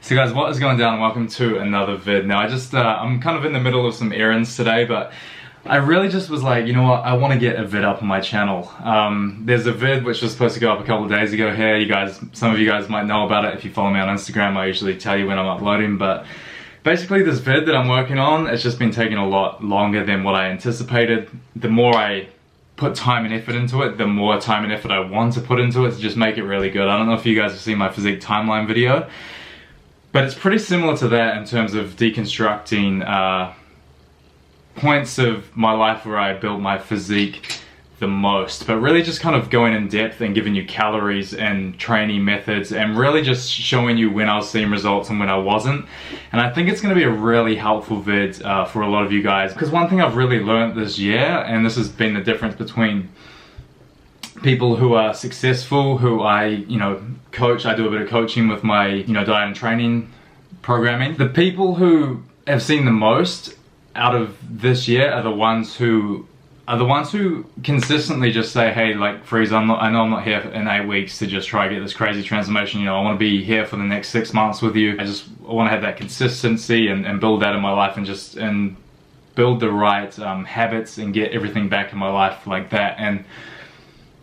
So guys, what is going down? Welcome to another vid. Now I'm kind of in the middle of some errands today, but I really just was like, you know what, I want to get a vid up on my channel. There's a vid which was supposed to go up a couple of days ago here. Some of you guys might know about it if you follow me on Instagram. I usually tell you when I'm uploading, but basically this vid that I'm working on, it's just been taking a lot longer than what I anticipated. The more I put time and effort into it, the more time and effort I want to put into it to just make it really good. I don't know if you guys have seen my physique timeline video, but it's pretty similar to that in terms of deconstructing points of my life where I built my physique the most, but really just kind of going in depth and giving you calories and training methods and really just showing you when I was seeing results and when I wasn't. And I think it's going to be a really helpful vid for a lot of you guys, because one thing I've really learned this year, and this has been the difference between people who are successful, who I coach. I do a bit of coaching with my diet and training programming. The people who have seen the most out of this year are the ones who consistently just say, hey, like Freeze, I know I'm not here in 8 weeks to just try to get this crazy transformation. I want to be here for the next 6 months with you. I want to have that consistency and build that in my life and build the right habits and get everything back in my life like that. And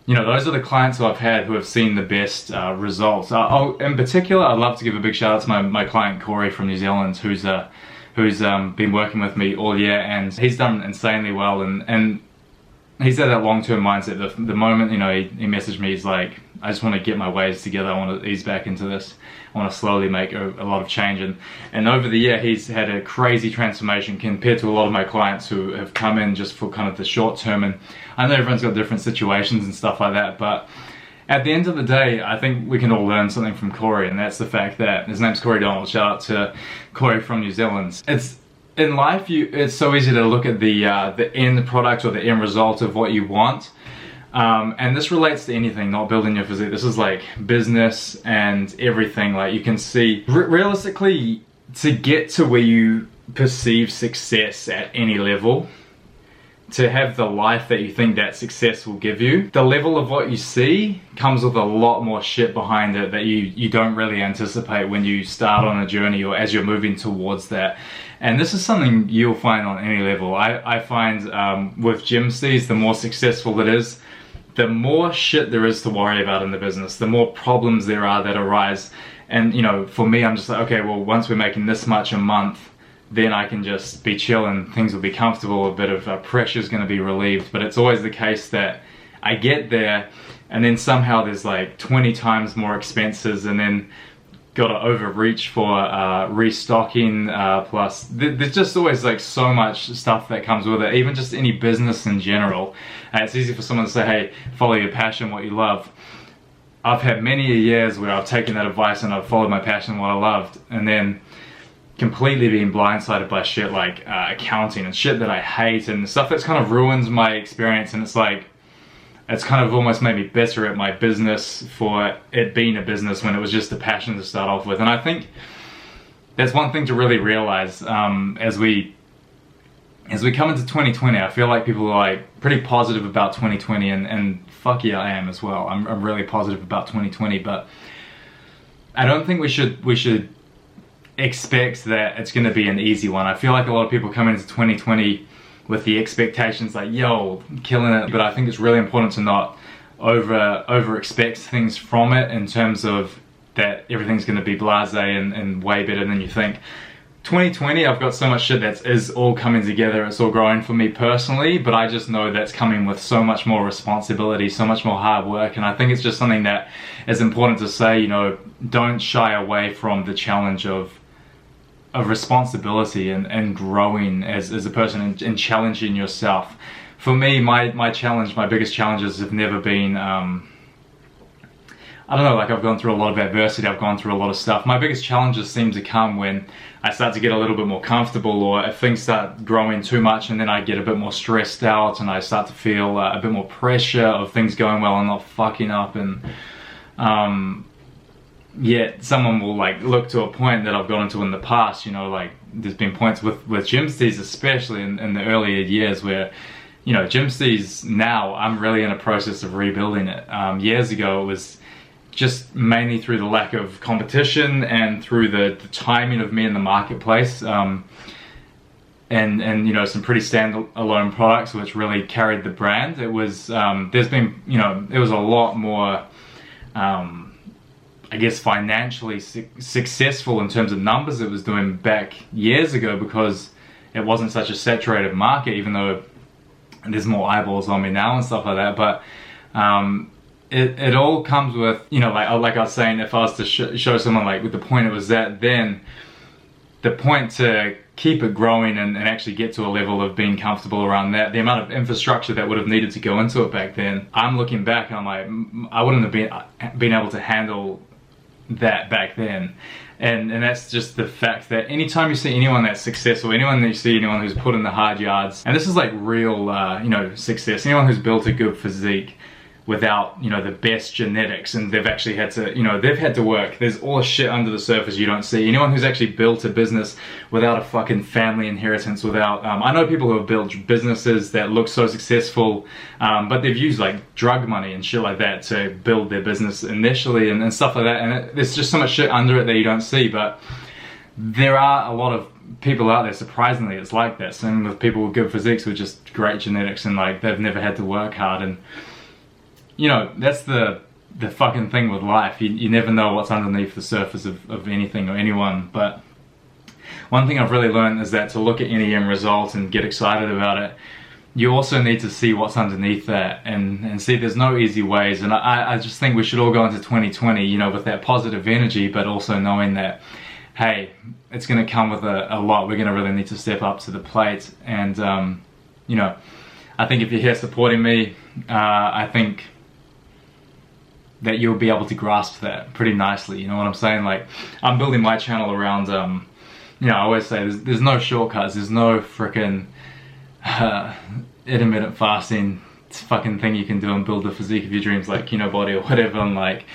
those are the clients who I've had who have seen the best results. In particular, I'd love to give a big shout out to my client Corey from New Zealand, who's been working with me all year, and he's done insanely well, and he's had that long-term mindset. The moment he messaged me, he's like, I just want to get my ways together, I want to ease back into this, I want to slowly make a lot of change, and over the year he's had a crazy transformation compared to a lot of my clients who have come in just for kind of the short term. And I know everyone's got different situations and stuff like that, but at the end of the day, I think we can all learn something from Corey, and that's the fact that his name's Corey Donald. Shout out to Corey from New Zealand. In life, it's so easy to look at the end product or the end result of what you want, and this relates to anything, not building your physique. This is like business and everything. Like you can see, realistically, to get to where you perceive success at any level, to have the life that you think that success will give you, the level of what you see comes with a lot more shit behind it that you don't really anticipate when you start on a journey or as you're moving towards that. And this is something you'll find on any level. I find with Gymsteez, the more successful it is, the more shit there is to worry about in the business, the more problems there are that arise. And for me, I'm just like, okay, well, once we're making this much a month, then I can just be chill and things will be comfortable, a bit of pressure is going to be relieved. But it's always the case that I get there and then somehow there's like 20 times more expenses, and then got to overreach for restocking, plus there's just always like so much stuff that comes with it, even just any business in general. It's easy for someone to say, hey, follow your passion, what you love. I've had many years where I've taken that advice and I've followed my passion, what I loved, and then completely being blindsided by shit like accounting and shit that I hate and stuff that's kind of ruins my experience. And it's like, it's kind of almost made me better at my business for it being a business when it was just a passion to start off with. And I think that's one thing to really realize as we come into 2020. I feel like people are like pretty positive about 2020, and fuck yeah, I am as well. I'm really positive about 2020, but I don't think we should expect that it's going to be an easy one. I feel like a lot of people come into 2020 with the expectations like, yo, killing it, but I think it's really important to not over expect things from it in terms of that everything's going to be blasé and way better than you think. 2020, I've got so much shit that is all coming together, it's all growing for me personally, but I just know that's coming with so much more responsibility, so much more hard work, and I think it's just something that is important to say, don't shy away from the challenge of responsibility and growing as a person and challenging yourself. For me, my biggest challenges have never been, I don't know, like I've gone through a lot of adversity, I've gone through a lot of stuff. My biggest challenges seem to come when I start to get a little bit more comfortable, or if things start growing too much and then I get a bit more stressed out and I start to feel a bit more pressure of things going well and not fucking up, and yet someone will like look to a point that I've gotten to in the past, like there's been points with Gymsteez, especially in the earlier years, where Gymsteez now, I'm really in a process of rebuilding it. Years ago it was just mainly through the lack of competition and through the timing of me in the marketplace. And you know, some pretty standalone products which really carried the brand. It was there's been, you know, it was a lot more I guess financially successful in terms of numbers it was doing back years ago, because it wasn't such a saturated market, even though there's more eyeballs on me now and stuff like that. But it all comes with, you know, like I was saying, if I was to show someone like with the point it was at then, the point to keep it growing and actually get to a level of being comfortable around that, the amount of infrastructure that would have needed to go into it back then, I'm looking back and I'm like, I wouldn't have been able to handle that back then. And that's just the fact that anytime you see anyone that's successful, anyone who's put in the hard yards, and this is like real you know, success, anyone who's built a good physique without, you know, the best genetics, and they've actually had to, you know, they've had to work. There's all the shit under the surface you don't see. Anyone who's actually built a business without a fucking family inheritance, without, I know people who have built businesses that look so successful, but they've used like drug money and shit like that to build their business initially and stuff like that. And there's just so much shit under it that you don't see, but there are a lot of people out there, surprisingly, it's like that. Same with people with good physiques with just great genetics, and like they've never had to work hard. And you know, that's the fucking thing with life. You never know what's underneath the surface of anything or anyone. But one thing I've really learned is that to look at any end result and get excited about it, you also need to see what's underneath that and see there's no easy ways. And I just think we should all go into 2020, you know, with that positive energy, but also knowing that, hey, it's going to come with a lot. We're going to really need to step up to the plate. And, you know, I think if you're here supporting me, I think that you'll be able to grasp that pretty nicely. You know what I'm saying? Like, I'm building my channel around, you know, I always say there's no shortcuts, there's no freaking intermittent fasting fucking thing you can do and build the physique of your dreams, like Kinobody or whatever. And like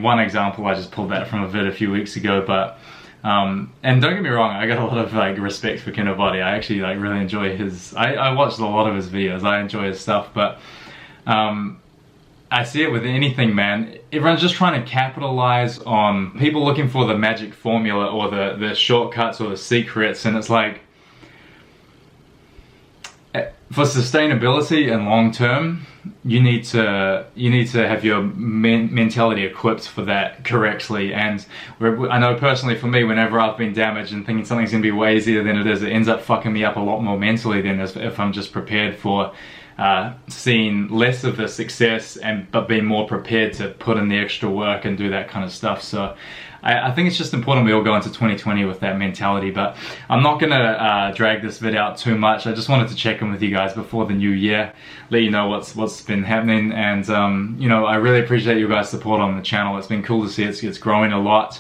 one example, I just pulled that from a vid a few weeks ago, but and don't get me wrong, I got a lot of like respect for Kinobody. I actually like really enjoy his, I watched a lot of his videos, I enjoy his stuff, but I see it with anything, man. Everyone's just trying to capitalize on people looking for the magic formula or the shortcuts or the secrets, and it's like, for sustainability and long term, you need to have your mentality equipped for that correctly. And I know personally for me, whenever I've been damaged and thinking something's gonna be way easier than it is, it ends up fucking me up a lot more mentally than if I'm just prepared for seeing less of the success but being more prepared to put in the extra work and do that kind of stuff. So I think it's just important we all go into 2020 with that mentality. But I'm not gonna drag this vid out too much. I just wanted to check in with you guys before the new year, let you know what's been happening. And you know, I really appreciate you guys' support on the channel. It's been cool to see it's growing a lot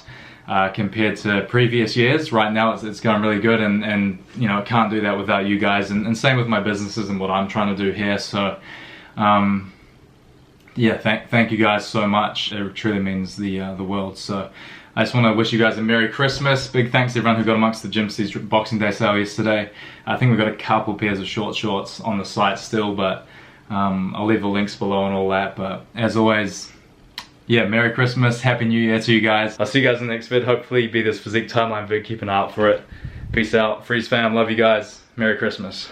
compared to previous years. Right now it's going really good, and you know, I can't do that without you guys, and same with my businesses and what I'm trying to do here. So yeah, thank you guys so much. It truly means the world. So I just want to wish you guys a Merry Christmas. Big thanks to everyone who got amongst the Gypsies Boxing Day sale yesterday. I think we've got a couple pairs of short shorts on the site still, but I'll leave the links below and all that. But as always, yeah, Merry Christmas, Happy New Year to you guys. I'll see you guys in the next vid. Hopefully be this physique timeline vid, keep an eye out for it. Peace out, Freeze fam, love you guys. Merry Christmas.